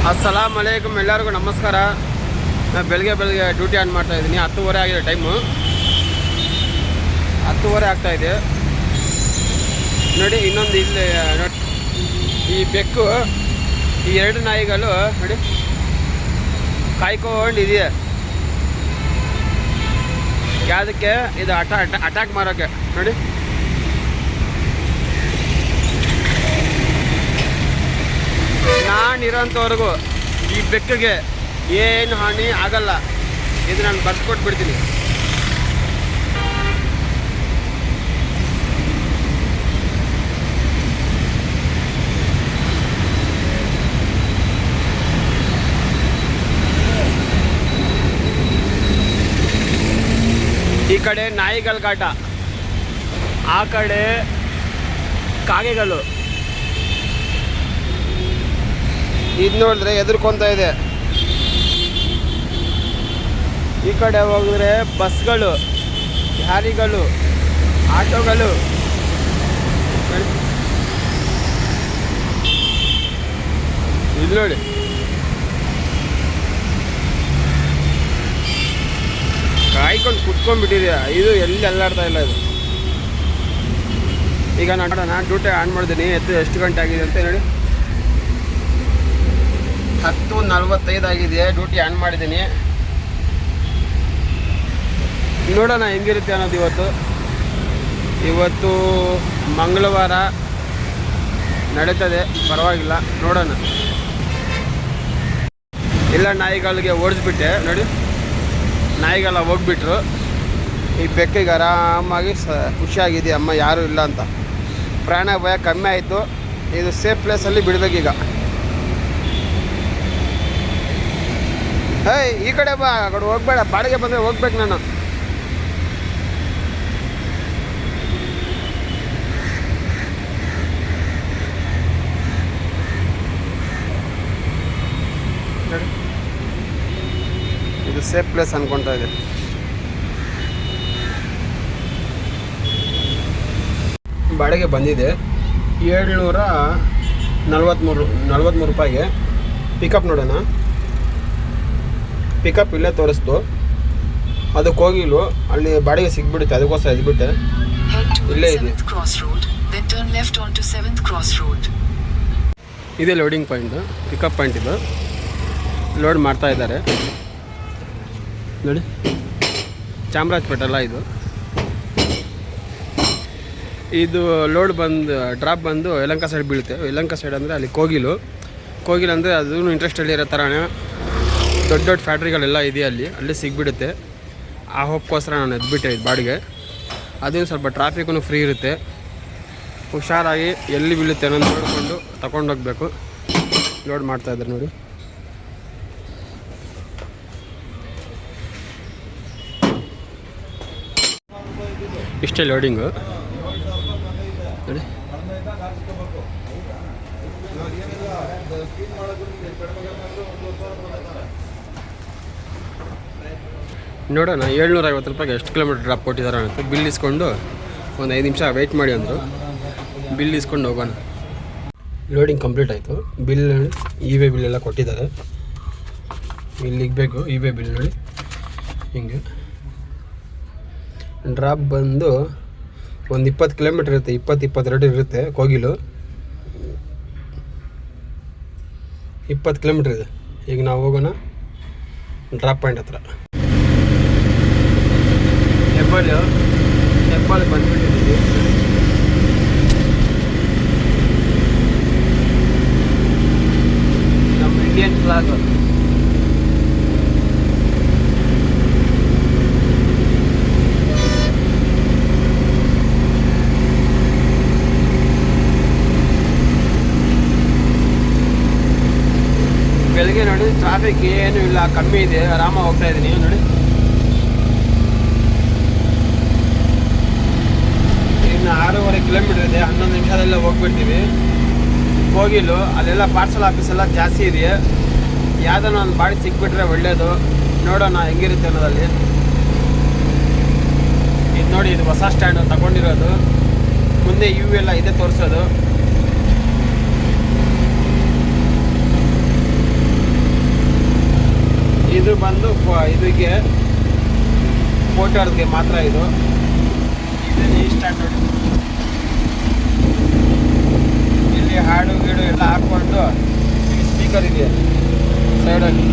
ಅಸ್ಸಲಾಮ್ ಅಲೈಕುಮ್, ಎಲ್ಲರಿಗೂ ನಮಸ್ಕಾರ. ನಾನು ಬೆಳಗ್ಗೆ ಡ್ಯೂಟಿ ಆನ್ ಮಾಡ್ತಾಯಿದ್ದೀನಿ. 10:30 ಆಗಿದೆ ಟೈಮು. 10:30 ಆಗ್ತಾಯಿದೆ ನೋಡಿ. ಇನ್ನೊಂದು ಇಲ್ಲಿ ನೋಡಿ, ಈ ಬೆಕ್ಕು, ಈ ಎರಡು ನಾಯಿಗಳು ನೋಡಿ ಕಾಯ್ಕೊಂಡಿದೆಯೇ ಯಾವುದಕ್ಕೆ? ಇದು ಅಟ್ಯಾಕ್ ಮಾಡೋಕ್ಕೆ ನೋಡಿ. ನಾನಿರೋಂಥವ್ರಿಗೂ ಈ ಬೆಕ್ಕಿಗೆ ಏನು ಹಾನಿ ಆಗಲ್ಲ. ಇದು ನಾನು ಬರ್ಸ್ಕೊಟ್ಬಿಡ್ತೀನಿ. ಈ ಕಡೆ ನಾಯಿಗಳ ಕಾಟ, ಆ ಕಡೆ ಕಾಗೆಗಳು. ಇದು ನೋಡಿದ್ರೆ ಎದುರ್ಕೊಂತ ಇದೆ. ಈ ಕಡೆ ಹೋಗಿದ್ರೆ ಬಸ್ಗಳು, ಲಾರಿಗಳು, ಆಟೋಗಳು. ಇಲ್ಲಿ ನೋಡಿ, ಕಾಯ್ಕೊಂಡು ಕುತ್ಕೊಂಡ್ಬಿಟ್ಟಿದೆ. ಇದು ಎಲ್ಲಿ ಅಲ್ಲಾಡ್ತಾ ಇಲ್ಲ ಇದು. ಈಗ ನಾನು ಡ್ಯೂಟಿ ಆನ್ ಮಾಡಿದ್ದೀನಿ. ಎಷ್ಟು ಗಂಟೆ ಆಗಿದೆ ಅಂತ ನೋಡಿ, 10:45 ಆಗಿದೆ. ಡ್ಯೂಟಿ ಆನ್ ಮಾಡಿದ್ದೀನಿ. ನೋಡೋಣ ಹೆಂಗಿರುತ್ತೆ ಅನ್ನೋದು. ಇವತ್ತು ಮಂಗಳವಾರ ನಡೀತದೆ, ಪರವಾಗಿಲ್ಲ, ನೋಡೋಣ. ಎಲ್ಲ ನಾಯಿಗಳಿಗೆ ಓಡಿಸ್ಬಿಟ್ಟೆ ನೋಡಿ. ನಾಯಿಗೆಲ್ಲ ಹೋಗ್ಬಿಟ್ರು. ಈ ಬೆಕ್ಕಿಗೆ ಆರಾಮಾಗಿ ಖುಷಿಯಾಗಿದೆ, ಅಮ್ಮ ಯಾರೂ ಇಲ್ಲ ಅಂತ. ಪ್ರಾಣ ಭಯ ಕಮ್ಮಿ ಆಯಿತು. ಇದು ಸೇಫ್ ಪ್ಲೇಸಲ್ಲಿ ಬಿಡಬೇಕೀಗ. ಹೇಯ್, ಈ ಕಡೆ ಬಾ, ಆ ಕಡೆ ಹೋಗ್ಬೇಡ. ಬಾಡಿಗೆ ಬಂದರೆ ಹೋಗ್ಬೇಕು ನಾನು. ಇದು ಸೇಫ್ ಪ್ಲೇಸ್ ಅನ್ಕೊಳ್ತಾ ಇದೆ. ಬಾಡಿಗೆ ಬಂದಿದೆ 743 ರೂಪಾಯಿಗೆ. ಪಿಕಪ್ ನೋಡೋಣ. ಪಿಕಪ್ ಇಲ್ಲೇ ತೋರಿಸ್ತು. ಅದಕ್ಕೆ ಹೋಗಿಲ್ವು, ಅಲ್ಲಿ ಬಾಡಿಗೆ ಸಿಗ್ಬಿಡುತ್ತೆ. ಅದಕ್ಕೋಸ್ಕರ ಇದ್ಬಿಟ್ಟೆ. ಇಲ್ಲೇ ಇದೆ. ಇದೇ ಲೋಡಿಂಗ್ ಪಾಯಿಂಟು, ಪಿಕಪ್ ಪಾಯಿಂಟ್. ಇದು ಲೋಡ್ ಮಾಡ್ತಾ ಇದ್ದಾರೆ ನೋಡಿ. ಚಾಮರಾಜಪೇಟೆಲ್ಲ ಇದು. ಇದು ಲೋಡ್ ಡ್ರಾಪ್ ಬಂದು ಯಲಹಂಕ ಸೈಡ್ ಬೀಳುತ್ತೆ. ಯಲಹಂಕ ಸೈಡ್ ಅಂದರೆ ಅಲ್ಲಿ ಕೋಗಿಲು ಅಂದರೆ ಅದೂ ಇಂಟ್ರೆಸ್ಟಲ್ಲಿ ಇರೋ ಥರನೇ ದೊಡ್ಡ ಫ್ಯಾಕ್ಟ್ರಿಗಳೆಲ್ಲ ಇದೆ ಅಲ್ಲಿ ಸಿಗ್ಬಿಡುತ್ತೆ. ಆ ಹೋಪ್ಗೋಸ್ಕರ ನಾನು ಎದ್ಬಿಟ್ಟೆ ಇದು ಬಾಡಿಗೆ. ಅದು ಸ್ವಲ್ಪ ಟ್ರಾಫಿಕ್ಕೂ ಫ್ರೀ ಇರುತ್ತೆ. ಹುಷಾರಾಗಿ ಎಲ್ಲಿ ಬೀಳುತ್ತೆ ಅನ್ನೋದು ನೋಡಿಕೊಂಡು ತಗೊಂಡೋಗ್ಬೇಕು. ಲೋಡ್ ಮಾಡ್ತಾಯಿದ್ದಾರೆ ನೋಡಿ. ಇಷ್ಟೇ ಲೋಡಿಂಗು ನೋಡಿ. ನೋಡೋಣ 750 ರೂಪಾಯಿಗೆ ಎಷ್ಟು ಕಿಲೋಮೀಟ್ರ್ ಡ್ರಾಪ್ ಕೊಟ್ಟಿದ್ದಾರೆ ಅಂತ. ಬಿಲ್ ಇಸ್ಕೊಂಡು ಒಂದು 5 ನಿಮಿಷ ವೆಯ್ಟ್ ಮಾಡಿ ಅಂದರು. ಬಿಲ್ ಇಸ್ಕೊಂಡು ಹೋಗೋಣ. ಲೋಡಿಂಗ್ ಕಂಪ್ಲೀಟ್ ಆಯಿತು. ಬಿಲ್ ನೋಡಿ, ಇ-ವೇ ಬಿಲ್ ಎಲ್ಲ ಕೊಟ್ಟಿದ್ದಾರೆ. ಇಲ್ಲಿ ಇಗಬೇಕು ಇ-ವೇ ಬಿಲ್ ನೋಡಿ. ಹಿಂಗೆ ಡ್ರಾಪ್ ಬಂದು ಒಂದು 20 ಕಿಲೋಮೀಟ್ರ್ ಇರುತ್ತೆ. 22 ಇರುತ್ತೆ. ಕೋಗಿಲು 20 ಕಿಲೋಮೀಟ್ರ್ ಇದೆ. ಈಗ ನಾವು ಹೋಗೋಣ ಡ್ರಾಪ್ ಪಾಯಿಂಟ್ ಹತ್ರ. ಹೆಬ್ಬಾಳು ಬಂದುಬಿಟ್ಟಿದ್ದೀವಿ. ನಮ್ಮ ಇಂಡಿಯನ್ ಫ್ಲಾಗ್. ಬೆಳಗ್ಗೆ ನೋಡಿ ಟ್ರಾಫಿಕ್ ಏನೂ ಇಲ್ಲ, ಕಮ್ಮಿ ಇದೆ. ಆರಾಮಾಗಿ ಹೋಗ್ತಾ ಇದ್ದೀನಿ ನೋಡಿ. ಇನ್ನು 6.5 ಕಿಲೋಮೀಟ್ರ್ ಇದೆ. 11 ನಿಮಿಷದಲ್ಲೇ ಹೋಗ್ಬಿಡ್ತೀವಿ. ಹೋಗಿಲ್ಲ ಅಲ್ಲೆಲ್ಲ ಪಾರ್ಸಲ್ ಆಫೀಸೆಲ್ಲ ಜಾಸ್ತಿ ಇದೆಯಾ. ಯಾವುದನ್ನ ಒಂದು ಬಾಡಿ ಸಿಕ್ಬಿಟ್ರೆ ಒಳ್ಳೆಯದು. ನೋಡೋಣ ಹೆಂಗಿರುತ್ತೆ ಅನ್ನೋದಲ್ಲಿ. ಇದು ನೋಡಿ, ಇದು ಹೊಸ ಸ್ಟ್ಯಾಂಡ್ ತಗೊಂಡಿರೋದು. ಮುಂದೆ ಇವು ಎಲ್ಲ ಇದೆ ತೋರಿಸೋದು. ಇದು ಬಂದು ಇದಕ್ಕೆ ಫೋಟೋಗೆ ಮಾತ್ರ ಇದು ಈ ಸ್ಟ್ಯಾಂಡ್ ನೋಡಿ. ಇಲ್ಲಿ ಹಾಡು ಗೀಡು ಎಲ್ಲ ಹಾಕ್ಕೊಂಡು ಸ್ಪೀಕರ್ ಇದೆ ಸೈಡಲ್ಲಿ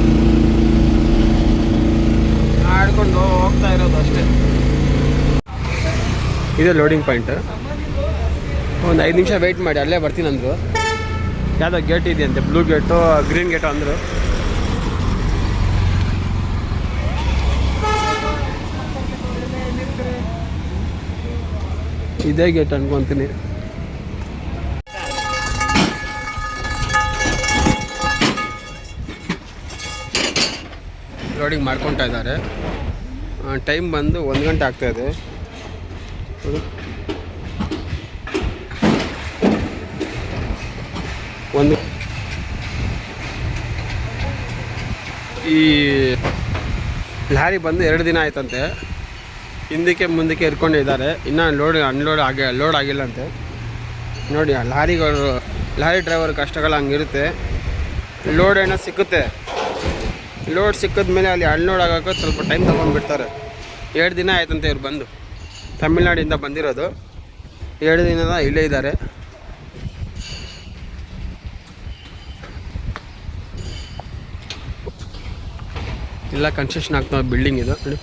ಹಾಡ್ಕೊಂಡು ಹೋಗ್ತಾ ಇರೋದು ಅಷ್ಟೇ. ಇದೆ ಲೋಡಿಂಗ್ ಪಾಯಿಂಟ್. ಒಂದು 5 ನಿಮಿಷ ವೆಯ್ಟ್ ಮಾಡಿ, ಅಲ್ಲೇ ಬರ್ತೀನಿ ಅಂದರು. ಯಾವುದೋ ಗೇಟ್ ಇದೆಯಂತೆ, ಬ್ಲೂ ಗೇಟು ಗ್ರೀನ್ ಗೇಟು ಅಂದರು. ಇದೇ ಗೇಟ್ ಅನ್ಕೊತೀನಿ. ಲೋಡಿಂಗ್ ಮಾಡ್ಕೊತಾ ಇದ್ದಾರೆ. ಟೈಮ್ ಬಂದು 1 ಗಂಟೆ ಆಗ್ತಾಯಿದೆ. ಈ ಲಾರಿ ಬಂದು 2 ದಿನ ಆಯ್ತಂತೆ. ಹಿಂದಕ್ಕೆ ಮುಂದಕ್ಕೆ ಇರ್ಕೊಂಡಿದ್ದಾರೆ. ಇನ್ನೂ ಲೋಡ್ ಆಗಿಲ್ಲಂತೆ. ನೋಡಿ ಲಾರಿ ಡ್ರೈವರ್ ಕಷ್ಟಗಳು ಹಂಗಿರುತ್ತೆ. ಲೋಡ್ ಏನೋ ಸಿಕ್ಕುತ್ತೆ, ಲೋಡ್ ಸಿಕ್ಕಿದ್ಮೇಲೆ ಅಲ್ಲಿ ಅನ್ಲೋಡ್ ಆಗೋಕ್ಕೆ ಸ್ವಲ್ಪ ಟೈಮ್ ತೊಗೊಂಡ್ಬಿಡ್ತಾರೆ. 2 ದಿನ ಆಯ್ತಂತೆ ಇವ್ರು ಬಂದು. ತಮಿಳ್ನಾಡಿಂದ ಬಂದಿರೋದು. 2 ದಿನದ ಇಲ್ಲೇ ಇದ್ದಾರೆ. ಇಲ್ಲ ಕನ್ಸ್ಟ್ರಕ್ಷನ್ ಆಗ್ತಾ ಬಿಲ್ಡಿಂಗ್ ಇದು ನೋಡಿ.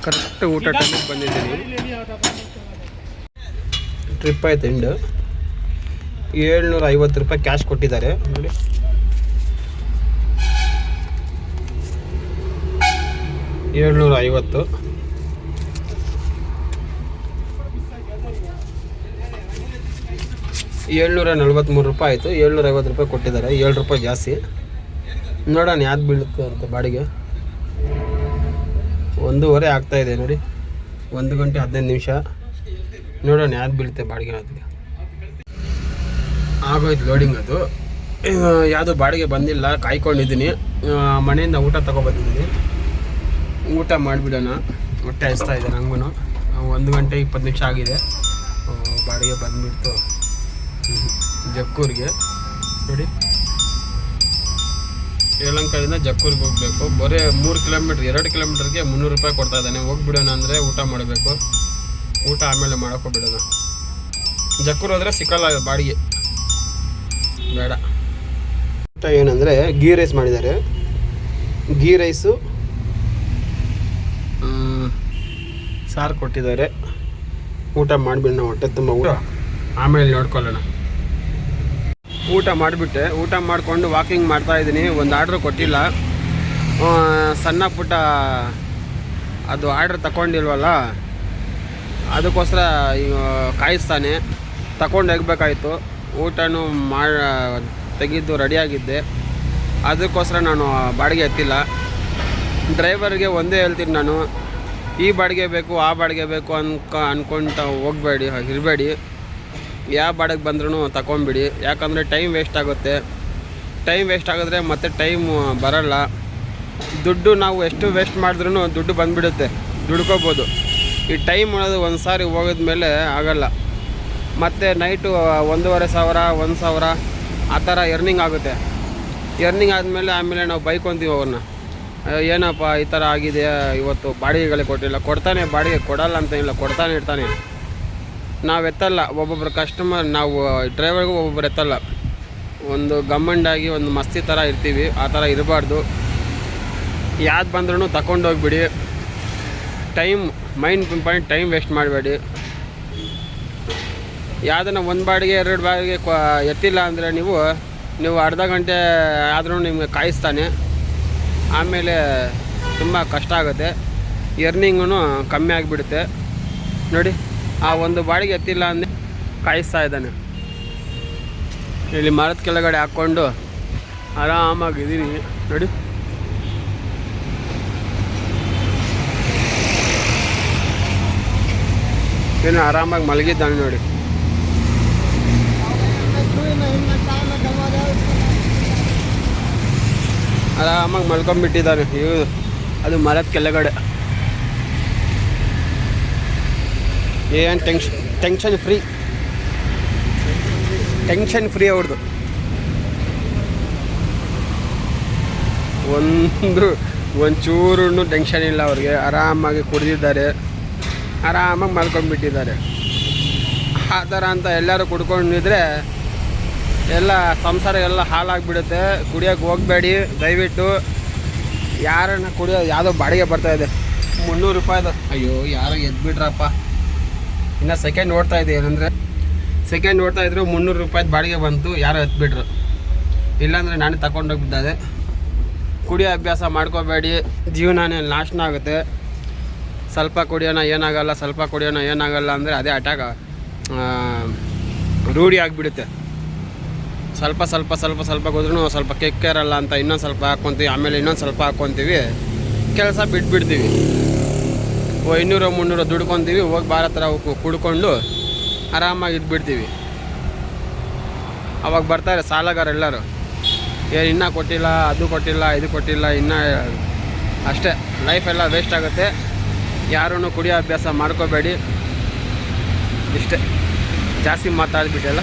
ಕರೆಕ್ಟ್ ಊಟ ಟೈಮಿಗೆ ಬಂದಿದ್ದೀನಿ. ಟ್ರಿಪ್ ಆಯ್ತು ಎಂಡು. 750 ರೂಪಾಯಿ ಕ್ಯಾಶ್ ಕೊಟ್ಟಿದ್ದಾರೆ ನೋಡಿ. $750. 743 ರೂಪಾಯಿ ಆಯಿತು. 750 ರೂಪಾಯಿ ಕೊಟ್ಟಿದ್ದಾರೆ. 7 ರೂಪಾಯಿ ಜಾಸ್ತಿ. ನೋಡೋಣ ಯಾವ್ದು ಬೀಳುತ್ತೆ ಅಂತ ಬಾಡಿಗೆ. 1:15 ಆಗ್ತಾಯಿದೆ ನೋಡಿ. 1 ಗಂಟೆ 15 ನಿಮಿಷ. ನೋಡೋಣ ಯಾವ್ದು ಬೀಳುತ್ತೆ ಬಾಡಿಗೆ. ಅದಕ್ಕೆ ಆಗೋಯ್ತು ಲೋಡಿಂಗ್. ಅದು ಯಾವುದೋ ಬಾಡಿಗೆ ಬಂದಿಲ್ಲ, ಕಾಯ್ಕೊಂಡಿದ್ದೀನಿ. ಮನೆಯಿಂದ ಊಟ ತೊಗೊಬಂದಿದ್ದೀನಿ. ಊಟ ಮಾಡಿಬಿಡೋಣ, ಹೊಟ್ಟೆ ಹಸ್ತಾ ಇದೆ ನನಗೂ. 1 ಗಂಟೆ 20 ನಿಮಿಷ ಆಗಿದೆ. ಬಾಡಿಗೆ ಬಂದುಬಿಡ್ತು ಜಕ್ಕೂರಿಗೆ ನೋಡಿ. ಯಲಹಂಕದಿಂದ ಜಕ್ಕೂರಿಗೆ ಹೋಗಬೇಕು. ಬರೀ 3 ಕಿಲೋಮೀಟ್ರ್, 2 ಕಿಲೋಮೀಟ್ರಿಗೆ 300 ರೂಪಾಯಿ ಕೊಡ್ತಾ ಇದ್ದಾನೆ. ಹೋಗ್ಬಿಡೋಣ ಅಂದರೆ ಊಟ ಮಾಡಬೇಕು. ಊಟ ಆಮೇಲೆ ಮಾಡೋಕ್ಕೋಗ್ಬಿಡೋಣ. ಜಕ್ಕೂರು ಹೋದರೆ ಸಿಕ್ಕಲ್ಲ ಬಾಡಿಗೆ, ಬೇಡ. ಊಟ ಏನಂದರೆ ಗೀ ರೈಸ್ ಮಾಡಿದ್ದಾರೆ. ಗೀ ರೈಸು ಸಾರು ಕೊಟ್ಟಿದ್ದಾರೆ. ಊಟ ಮಾಡಿಬಿಡೋಣ, ಹೊಟ್ಟೆ ತುಂಬ ಊಟ ಆಮೇಲೆ ನೋಡ್ಕೊಳ್ಳೋಣ. ಊಟ ಮಾಡಿಬಿಟ್ಟೆ. ಊಟ ಮಾಡಿಕೊಂಡು ವಾಕಿಂಗ್ ಮಾಡ್ತಾಯಿದ್ದೀನಿ. ಒಂದು ಆರ್ಡ್ರ್ ಕೊಟ್ಟಿಲ್ಲ, ಸಣ್ಣ ಪುಟ್ಟ ಅದು ಆರ್ಡ್ರ್ ತಗೊಂಡಿಲ್ವಲ್ಲ, ಅದಕ್ಕೋಸ್ಕರ ಈಗ ಕಾಯಿಸ್ತಾನೆ. ತಗೊಂಡು ಹೋಗ್ಬೇಕಾಯ್ತು. ಊಟನೂ ತೆಗೆದು ರೆಡಿಯಾಗಿದ್ದೆ. ಅದಕ್ಕೋಸ್ಕರ ನಾನು ಬಾಡಿಗೆ ಎತ್ತಿಲ್ಲ. ಡ್ರೈವರ್ಗೆ ಒಂದೇ ಹೇಳ್ತೀನಿ ನಾನು, ಈ ಬಾಡಿಗೆ ಬೇಕು ಆ ಬಾಡಿಗೆ ಬೇಕು ಅನ್ಕೊಂತ ಹೋಗಬೇಡಿ, ಇರಬೇಡಿ. ಯಾವ ಬಾಡಿಗೆ ಬಂದ್ರೂ ತಗೊಂಬಿಡಿ. ಯಾಕಂದರೆ ಟೈಮ್ ವೇಸ್ಟ್ ಆಗುತ್ತೆ. ಟೈಮ್ ವೇಸ್ಟ್ ಆಗಿದ್ರೆ ಮತ್ತೆ ಟೈಮ್ ಬರೋಲ್ಲ. ದುಡ್ಡು ನಾವು ಎಷ್ಟು ವೇಸ್ಟ್ ಮಾಡಿದ್ರೂ ದುಡ್ಡು ಬಂದುಬಿಡುತ್ತೆ, ದುಡ್ಕೋಬೋದು. ಈ ಟೈಮ್ ಅನ್ನೋದು ಒಂದು ಸಾರಿ ಹೋಗಿದ್ಮೇಲೆ ಆಗೋಲ್ಲ. ಮತ್ತು ನೈಟು 1,500 1,000 ಆ ಥರ ಎರ್ನಿಂಗ್ ಆಗುತ್ತೆ. ಎರ್ನಿಂಗ್ ಆದಮೇಲೆ ಆಮೇಲೆ ನಾವು ಬೈಕೊಂತೀವಿ ಅವ್ರನ್ನ, ಏನಪ್ಪ ಈ ಥರ ಆಗಿದೆ, ಇವತ್ತು ಬಾಡಿಗೆಗಳೇ ಕೊಟ್ಟಿಲ್ಲ. ಕೊಡ್ತಾನೆ, ಬಾಡಿಗೆ ಕೊಡಲ್ಲ ಅಂತ ಇಲ್ಲ, ಕೊಡ್ತಾನೆ ಇರ್ತಾನೆ. ನಾವು ಎತ್ತಲ್ಲ. ಒಬ್ಬೊಬ್ಬರು ಕಸ್ಟಮರ್, ನಾವು ಡ್ರೈವರ್ಗೂ ಒಬ್ಬೊಬ್ಬರು ಎತ್ತಲ್ಲ. ಒಂದು ಗಮ್ಮಂಡಾಗಿ ಒಂದು ಮಸ್ತಿ ಥರ ಇರ್ತೀವಿ. ಆ ಥರ ಇರಬಾರ್ದು. ಯಾವ್ದು ಬಂದ್ರೂ ತಗೊಂಡೋಗ್ಬಿಡಿ. Time mind important. Time waste ಮಾಡಬೇಡಿ. ಯಾವುದನ್ನು 1 ಬಾಡಿಗೆ 2 ಬಾಡಿಗೆ ಎತ್ತಿಲ್ಲ ಅಂದರೆ ನೀವು ಅರ್ಧ ಗಂಟೆ ಆದರೂ ನಿಮಗೆ ಕಾಯಿಸ್ತಾನೆ. ಆಮೇಲೆ ತುಂಬ ಕಷ್ಟ ಆಗುತ್ತೆ. ಎರ್ನಿಂಗೂ ಕಮ್ಮಿ ಆಗಿಬಿಡುತ್ತೆ ನೋಡಿ. ಆ ಒಂದು ಬಾಡಿಗೆ ಎತ್ತಿಲ್ಲ ಅಂದರೆ ಕಾಯಿಸ್ತಾ ಇದ್ದಾನೆ. ಇಲ್ಲಿ ಮರದ ಕೆಳಗಡೆ ಹಾಕ್ಕೊಂಡು ಆರಾಮಾಗಿದ್ದೀನಿ ನೋಡಿ. ಏನು ಆರಾಮಾಗಿ ಮಲಗಿದ್ದಾನೆ ನೋಡಿ. ಆರಾಮಾಗಿ ಮಲ್ಕೊಂಡ್ಬಿಟ್ಟಿದ್ದಾನೆ. ಅದು ಮರದ ಕೆಳಗಡೆ. ಏನು ಟೆನ್ಷನ್ ಫ್ರೀ. ಟೆನ್ಷನ್ ಫ್ರೀ ಅವ್ರದ್ದು. ಒಂಚೂರು ಟೆನ್ಷನ್ ಇಲ್ಲ ಅವ್ರಿಗೆ. ಆರಾಮಾಗಿ ಕುಡಿದಿದ್ದಾರೆ, ಆರಾಮಾಗಿ ಮಲ್ಕೊಂಡ್ಬಿಟ್ಟಿದ್ದಾರೆ. ಆ ಥರ ಅಂತ ಎಲ್ಲರೂ ಕುಡ್ಕೊಂಡಿದ್ರೆ ಎಲ್ಲ ಸಂಸಾರ ಎಲ್ಲ ಹಾಳಾಗಿಬಿಡುತ್ತೆ. ಕುಡಿಯೋಕ್ಕೆ ಹೋಗಬೇಡಿ ದಯವಿಟ್ಟು. ಯಾರನ್ನ ಯಾವುದೋ ಬಾಡಿಗೆ ಬರ್ತಾಯಿದೆ 300 ರೂಪಾಯಿದು. ಅಯ್ಯೋ ಯಾರೋ ಎದ್ಬಿಟ್ರಪ್ಪ. ಇನ್ನು ಸೆಕೆಂಡ್ ನೋಡ್ತಾ ಇದೆ. ಏನಂದರೆ ಸೆಕೆಂಡ್ ನೋಡ್ತಾ ಇದ್ರು 300 ರೂಪಾಯಿದು ಬಾಡಿಗೆ ಬಂತು, ಯಾರೋ ಎತ್ಬಿಟ್ರು. ಇಲ್ಲಾಂದರೆ ನಾನು ತಗೊಂಡೋಗಿದ್ದೆ. ಕುಡಿಯೋ ಅಭ್ಯಾಸ ಮಾಡ್ಕೋಬೇಡಿ, ಜೀವನನೇ ನಾಶನ ಆಗುತ್ತೆ. ಸ್ವಲ್ಪ ಕುಡಿಯೋಣ ಏನಾಗಲ್ಲ, ಸ್ವಲ್ಪ ಕುಡಿಯೋಣ ಏನಾಗಲ್ಲ ಅಂದರೆ ಅದೇ ಅಟ್ಯಾಕ್ ರೂಢಿ ಆಗಿಬಿಡುತ್ತೆ. ಸ್ವಲ್ಪ ಸ್ವಲ್ಪ ಸ್ವಲ್ಪ ಸ್ವಲ್ಪ ಹೋದ್ರೂ ಸ್ವಲ್ಪ ಕೆಕ್ಕೇರಲ್ಲ ಅಂತ ಇನ್ನೊಂದು ಸ್ವಲ್ಪ ಹಾಕ್ಕೊತೀವಿ, ಆಮೇಲೆ ಇನ್ನೊಂದು ಸ್ವಲ್ಪ ಹಾಕ್ಕೊತೀವಿ, ಕೆಲಸ ಬಿಟ್ಬಿಡ್ತೀವಿ. 200-300 ದುಡ್ಕೊತೀವಿ, ಹೋಗಿ ಬಾರ ಥರ ಕುಡ್ಕೊಂಡು ಆರಾಮಾಗಿ ಇದ್ಬಿಡ್ತೀವಿ. ಅವಾಗ ಬರ್ತಾರೆ ಸಾಲಗಾರ ಎಲ್ಲರೂ, ಏನು ಇನ್ನೂ ಕೊಟ್ಟಿಲ್ಲ, ಅದು ಕೊಟ್ಟಿಲ್ಲ, ಇದು ಕೊಟ್ಟಿಲ್ಲ, ಇನ್ನೂ ಅಷ್ಟೇ. ಲೈಫೆಲ್ಲ ವೇಸ್ಟ್ ಆಗುತ್ತೆ. ಯಾರೂ ಕುಡಿಯೋ ಅಭ್ಯಾಸ ಮಾಡ್ಕೋಬೇಡಿ. ಇಷ್ಟೇ, ಜಾಸ್ತಿ ಮಾತಾಡ್ಬಿಟ್ಟೆಲ್ಲ.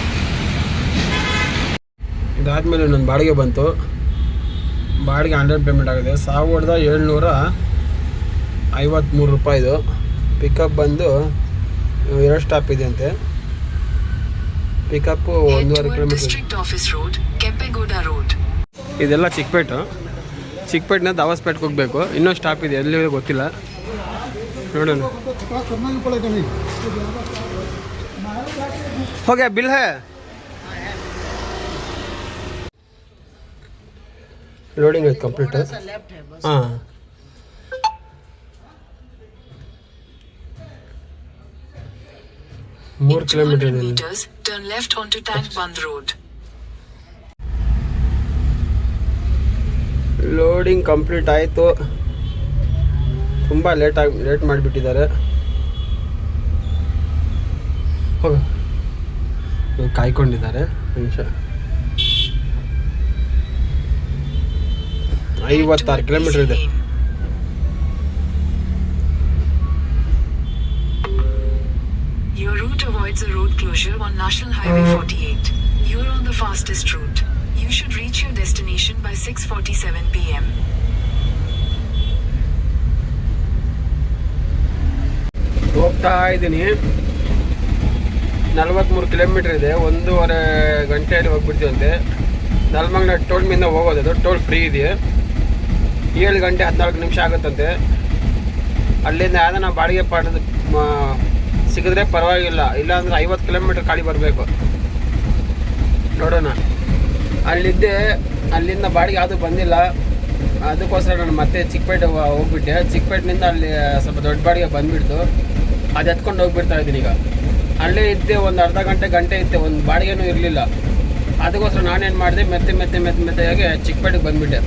ಇದಾದಮೇಲೆ ನನ್ನ ಬಾಡಿಗೆ ಬಂತು. ಬಾಡಿಗೆ ಆನ್ಲೈನ್ ಪೇಮೆಂಟ್ ಆಗಿದೆ. 1753 ರೂಪಾಯಿದು. ಪಿಕಪ್ ಬಂದು 2 ಸ್ಟಾಪ್ ಇದೆ ಅಂತೆ. Pickup 1.5 kilometre. ಇದೆಲ್ಲ ಚಿಕ್ಕಪೇಟೆನ ದಾವಸ್ಪೇಟ್ಗೆ ಹೋಗಬೇಕು. ಇನ್ನೊಂದು ಸ್ಟಾಪ್ ಇದೆ, ಎಲ್ಲಿ ಗೊತ್ತಿಲ್ಲ, ನೋಡೋಣ. ಹೋಗ್ಯಾ ಬಿಲ್ ಹೇ. ಲೋಡಿಂಗ್ ಆಯ್ತು ಕಂಪ್ಲೀಟ್. ಹಾಂ, ಮೂರು ಕಿಲೋಮೀಟರ್ ಇದೆ. ಲೋಡಿಂಗ್ ಕಂಪ್ಲೀಟ್ ಆಯಿತು. ತುಂಬ ಲೇಟ್ ಮಾಡಿಬಿಟ್ಟಿದ್ದಾರೆ. ಹೋಗ, ಕಾಯ್ಕೊಂಡಿದ್ದಾರೆ ನಿಮಿಷ. 56 ಕಿಲೋಮೀಟರ್ ಇದೆ. Your route avoids a road closure on National Highway 48. You are on the fastest route. You should reach your destination by 6:47 p.m. ಹೋಗ್ತಾ ಇದ್ದೀನಿ. 43 ಕಿಲೋಮೀಟರ್ ಇದೆ. 1.5 ಗಂಟೆಯಲ್ಲಿ ಹೋಗ್ಬಿಡ್ತೀವಂತೆ. ನಲ್ಮಂಗ್ಲ ಟೋಲ್ ಮಿಂದ ಹೋಗೋದು, ಟೋಲ್ ಫ್ರೀ ಇದೆ. 7 ಗಂಟೆ 14 ನಿಮಿಷ ಆಗುತ್ತಂತೆ. ಅಲ್ಲಿಂದ ಯಾವ್ದಾನ ಬಾಡಿಗೆ ಪಾಠದ ಸಿಗಿದ್ರೆ ಪರವಾಗಿಲ್ಲ, ಇಲ್ಲಾಂದರೆ 50 ಕಿಲೋಮೀಟರ್ ಖಾಲಿ ಬರಬೇಕು. ನೋಡೋಣ. ಅಲ್ಲಿಂದ ಬಾಡಿಗೆ ಯಾವುದೂ ಬಂದಿಲ್ಲ. ಅದಕ್ಕೋಸ್ಕರ ನಾನು ಮತ್ತೆ ಚಿಕ್ಕಪೇಟೆ ಹೋಗ್ಬಿಟ್ಟೆ. ಚಿಕ್ಕಪೇಟೆನಿಂದ ಅಲ್ಲಿ ಸ್ವಲ್ಪ ದೊಡ್ಡ ಬಾಡಿಗೆ ಬಂದುಬಿಡ್ತು. ಅದು ಎತ್ಕೊಂಡು ಹೋಗ್ಬಿಡ್ತಾ ಇದ್ದೀನಿ ಈಗ. ಅಲ್ಲೇ ಇದ್ದೆ, ಒಂದು ಅರ್ಧ ಗಂಟೆ ಇದ್ದೆ, ಒಂದು ಬಾಡಿಗೆನೂ ಇರಲಿಲ್ಲ. ಅದಕ್ಕೋಸ್ಕರ ನಾನೇನು ಮಾಡಿದೆ, ಮೆತ್ತೆಯಾಗಿ ಚಿಕ್ಕಪೇಟೆಗೆ ಬಂದುಬಿಟ್ಟೆ.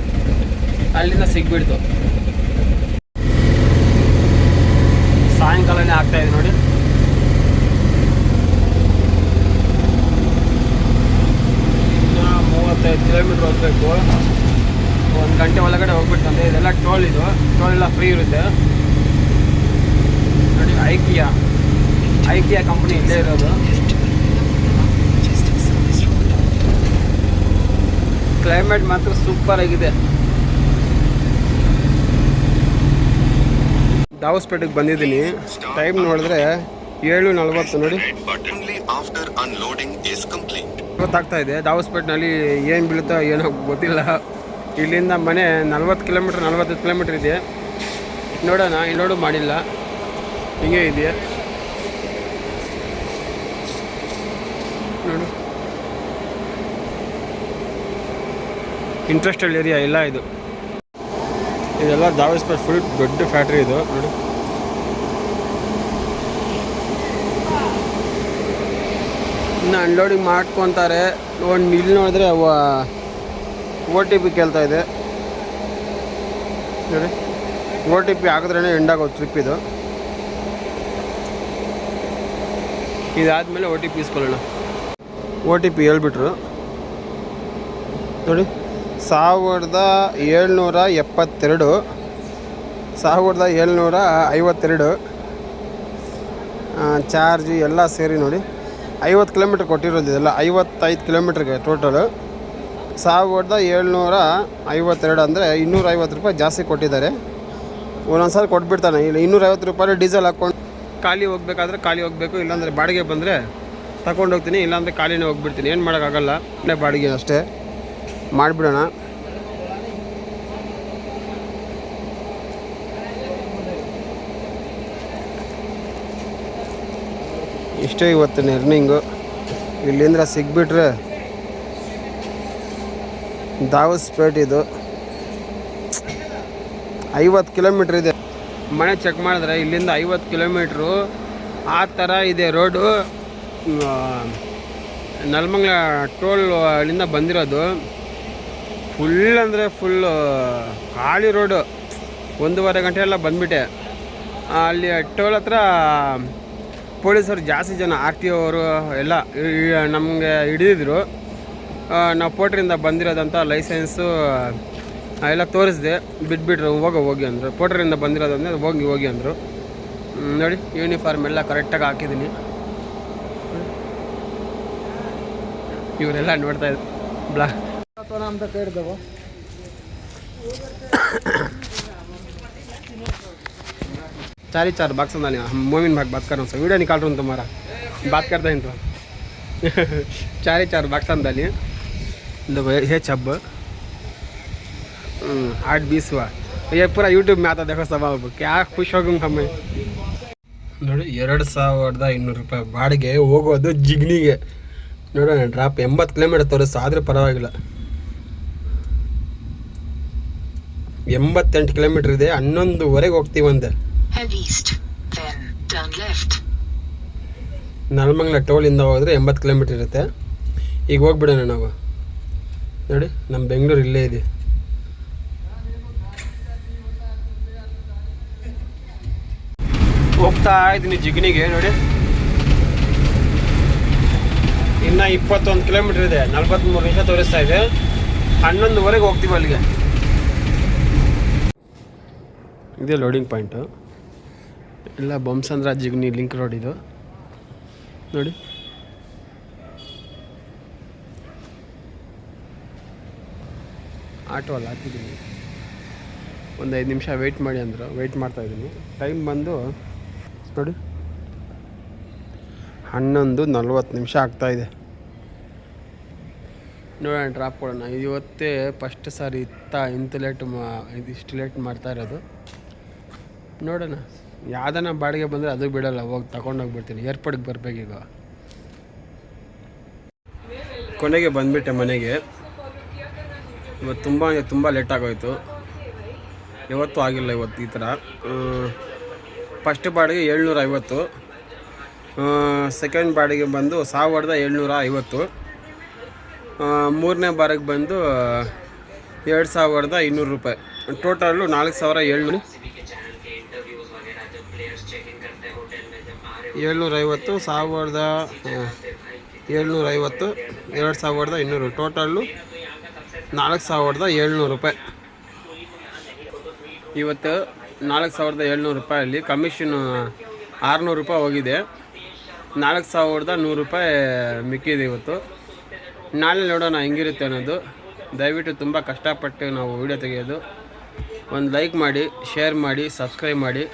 ಅಲ್ಲಿಂದ ಸಿಗ್ಬಿಡ್ತು. ಸಾಯಂಕಾಲನೇ ಆಗ್ತಾಯಿದೆ ನೋಡಿ. ಇನ್ನು 35 ಕಿಲೋಮೀಟ್ರ್ ಹೋಗಬೇಕು. 1 ಗಂಟೆ ಒಳಗಡೆ ಹೋಗ್ಬಿಡ್ತಂತೆ. ಇದೆಲ್ಲ ಟೋಲ್ ಎಲ್ಲ ಫ್ರೀ ಇರುತ್ತೆ ನೋಡಿ. ಐಕಿಯಾ ಕಂಪ್ನಿ ಇಲ್ಲೇ ಇರೋದು. ಕ್ಲೈಮೇಟ್ ಮಾತ್ರ ಸೂಪರ್ ಆಗಿದೆ. ದಾವಸ್ಪೇಟೆಗೆ ಬಂದಿದ್ದೀನಿ. ಟೈಮ್ ನೋಡಿದ್ರೆ 7:40 ನೋಡಿ. ಗೊತ್ತಾಗ್ತಾ ಇದೆ. ದಾವಸ್ಪೇಟ್ನಲ್ಲಿ ಏನು ಬೀಳುತ್ತೋ ಏನೋ ಗೊತ್ತಿಲ್ಲ. ಇಲ್ಲಿಂದ ಮನೆ 40 ಕಿಲೋಮೀಟರ್ ಇದೆ. ನೋಡೋಣ, ಇನ್ನೋಡು ಮಾಡಿಲ್ಲ, ಹಿಂಗೆ ಇದೆಯಾ ನೋಡು. ಇಂಡಸ್ಟ್ರಿಯಲ್ ಏರಿಯಾ ಇಲ್ಲ ಇದು. ಇದೆಲ್ಲ ದಾವಸ್ಪೇಟ್ ಫುಲ್ ದೊಡ್ಡ ಫ್ಯಾಕ್ಟ್ರಿ ಇದು ನೋಡಿ. ಇನ್ನು ಅನ್ಲೋಡಿಂಗ್ ಮಾಡ್ಕೊತಾರೆ. ಇಲ್ಲಿ ನೋಡಿದ್ರೆ OTP ಕೇಳ್ತಾ ಇದೆ ನೋಡಿ. OTP ಹಾಕಿದ್ರೇ ಎಂಡಾಗೋದು ಟ್ರಿಪ್ ಇದು. ಇದಾದಮೇಲೆ OTP ಇಸ್ಕೊಳ್ಳೋಣ. OTP ಹೇಳ್ಬಿಟ್ರು ನೋಡಿ. 1772 1752 ಚಾರ್ಜ್ ಎಲ್ಲ ಸೇರಿ ನೋಡಿ 50 ಕಿಲೋಮೀಟ್ರ್ ಕೊಟ್ಟಿರೋದು ಇದೆಲ್ಲ 55 ಕಿಲೋಮೀಟ್ರಿಗೆ ಟೋಟಲು 1752 ಅಂದರೆ 250 ರೂಪಾಯಿ ಜಾಸ್ತಿ ಕೊಟ್ಟಿದ್ದಾರೆ. ಒಂದೊಂದು ಸಲ ಕೊಟ್ಬಿಡ್ತಾನೆ. ಇಲ್ಲಿ 250 ರೂಪಾಯಿ ಡೀಸೆಲ್ ಹಾಕ್ಕೊಂಡು ಖಾಲಿ ಹೋಗ್ಬೇಕಾದ್ರೆ ಖಾಲಿ ಹೋಗಬೇಕು, ಇಲ್ಲಾಂದರೆ ಬಾಡಿಗೆ ಬಂದರೆ ತಗೊಂಡೋಗ್ತೀನಿ, ಇಲ್ಲಾಂದರೆ ಖಾಲಿನೇ ಹೋಗ್ಬಿಡ್ತೀನಿ. ಏನು ಮಾಡೋಕ್ಕಾಗಲ್ಲ, ಬಾಡಿಗೆ ಅಷ್ಟೇ ಮಾಡಿಬಿಡೋಣ. ಇಷ್ಟೇ ಇವತ್ತಿನ ಎರ್ನಿಂಗು. ಇಲ್ಲಿಂದ ಸಿಗ್ಬಿಟ್ರೆ ದಾವಸ್ಪೇಟ್ ಇದು 50 ಕಿಲೋಮೀಟ್ರ್ ಇದೆ. ಮನೆ ಚೆಕ್ ಮಾಡಿದ್ರೆ ಇಲ್ಲಿಂದ 50 ಕಿಲೋಮೀಟ್ರು ಆ ಥರ ಇದೆ ರೋಡು. ನೆಲಮಂಗಲ ಟೋಲಿಂದ ಬಂದಿರೋದು ಫುಲ್ ಅಂದರೆ ಫುಲ್ಲು ಖಾಲಿ ರೋಡು. 1.5 ಗಂಟೆ ಎಲ್ಲ ಬಂದುಬಿಟ್ಟೆ. ಅಲ್ಲಿ ಟೋಲ್ ಹತ್ರ ಪೊಲೀಸರು ಜಾಸ್ತಿ ಜನ RTO ಅವರು ಎಲ್ಲ ನಮಗೆ ಹಿಡಿದಿದ್ರು. ನಾವು ಪೋಟ್ರಿಂದ ಬಂದಿರೋದಂತ ಲೈಸೆನ್ಸು ಎಲ್ಲ ತೋರಿಸಿದೆ, ಬಿಟ್ಬಿಟ್ರು. ಹೋಗಿ ಅಂದರು. ಪೋಟ್ರಿಂದ ಬಂದಿರೋದಂದರೆ ಹೋಗಿ ಅಂದರು. ನೋಡಿ ಯೂನಿಫಾರ್ಮ್ ಎಲ್ಲ ಕರೆಕ್ಟಾಗಿ ಹಾಕಿದ್ದೀನಿ. ಇವರೆಲ್ಲ ನೋಡ್ತಾ ಇದ್ರು ಅಂತ ಕೇಳಿದವು. चार बात समझा मोमिन भाग बात कर रहा हूँ सर, वीडियो निकाल रहा हूँ तुम्हारा, बात करते हैं तो 4 बात समझा लिए। देखो ये छब 8-20 हुआ, ये पूरा यूट्यूब में आता, देखो सब क्या खुश हो गए हमें. ನೋಡಿ 2200 ರೂಪಾಯಿ ಬಾಡಿಗೆ ಹೋಗೋದು ಜಿಗ್ನಿಗೆ. ನೋಡೋಣ ಡ್ರಾಪ್ 80 ಕಿಲೋಮೀಟರ್ ತೋರಿಸ್ತು, ಆದರೆ ಪರವಾಗಿಲ್ಲ. 88 ಕಿಲೋಮೀಟರ್ ಇದೆ, 11:15 ಹೋಗ್ತೀವಂತೆ. ನೆಲಮಂಗಲ ಟೋಲಿಂದ ಹೋದರೆ 80 ಕಿಲೋಮೀಟರ್ ಇರುತ್ತೆ. ಈಗ ಹೋಗ್ಬಿಡೋಣ ನಾವು. ನೋಡಿ ನಮ್ಮ ಬೆಂಗಳೂರು ಇಲ್ಲೇ ಇದೆ. ಹೋಗ್ತಾ ಇದ್ದೀನಿ ಜಿಗ್ನಿಗೆ. ನೋಡಿ ಇನ್ನು 21 ಕಿಲೋಮೀಟರ್ ಇದೆ, 43 ನಿಮಿಷ ತೋರಿಸ್ತಾ ಇದೆ. 11:15 ಹೋಗ್ತೀವಿ ಅಲ್ಲಿಗೆ. ಇದೇ ಲೋಡಿಂಗ್ ಪಾಯಿಂಟು. ಇಲ್ಲ ಬೊಮ್ಮಸಂದ್ರ ಜಿಗ್ನಿ ಲಿಂಕ್ ರೋಡ್ ಇದು. ನೋಡಿ ಆಟೋ ಅಲ್ಲಿ ಹಾಕಿದ್ದೀನಿ. ಒಂದು 5 ನಿಮಿಷ ವೆಯ್ಟ್ ಮಾಡಿ ಅಂದರು, ವೆಯ್ಟ್ ಮಾಡ್ತಾಯಿದ್ದೀನಿ. ಟೈಮ್ ಬಂದು ನೋಡಿ 11:40 ಆಗ್ತಾಯಿದೆ. ನೋಡೋಣ ಡ್ರಾಪ್ ಕೊಡೋಣ. ಇವತ್ತೇ ಫಸ್ಟ್ ಸಾರಿ ಇದಿಷ್ಟು ಲೇಟ್ ಮಾಡ್ತಾ ಇರೋದು. ನೋಡೋಣ ಯಾವ್ದನ ಬಾಡಿಗೆ ಬಂದರೆ ಅದು ಬಿಡೋಲ್ಲ, ಹೋಗಿ ತಗೊಂಡೋಗ್ಬಿಡ್ತೀನಿ. ಏರ್ಪೋರ್ಟ್ಗೆ ಬರಬೇಕೀಗ. ಕೊನೆಗೆ ಬಂದುಬಿಟ್ಟೆ ಮನೆಗೆ. ಇವತ್ತು ತುಂಬ ಲೇಟ್ ಆಗೋಯ್ತು. ಯಾವತ್ತೂ ಆಗಿಲ್ಲ ಇವತ್ತು ಈ ಥರ. ಫಸ್ಟ್ ಬಾಡಿಗೆ 750, ಸೆಕೆಂಡ್ ಬಾಡಿಗೆ ಬಂದು 1750, ಮೂರನೇ ಬಾರಿಗೆ ಬಂದು 2200 ರೂಪಾಯಿ. ಟೋಟಲ್ಲು 4700. 750, 1750, 2200, ಟೋಟಲ್ಲು 4700 ರೂಪಾಯಿ. ಇವತ್ತು 4700 ರೂಪಾಯಲ್ಲಿ ಕಮಿಷನು 600 ರೂಪಾಯಿ ಹೋಗಿದೆ. 4100 ರೂಪಾಯಿ ಮಿಕ್ಕಿದೆ ಇವತ್ತು. ನಾಳೆ ನೋಡೋಣ ಹೆಂಗಿರುತ್ತೆ ಅನ್ನೋದು. ದಯವಿಟ್ಟು ತುಂಬ ಕಷ್ಟಪಟ್ಟು ನಾವು ವಿಡಿಯೋ ತೆಗೆಯೋದು. ಒಂದು ಲೈಕ್ ಮಾಡಿ, ಶೇರ್ ಮಾಡಿ, ಸಬ್ಸ್ಕ್ರೈಬ್ ಮಾಡಿ.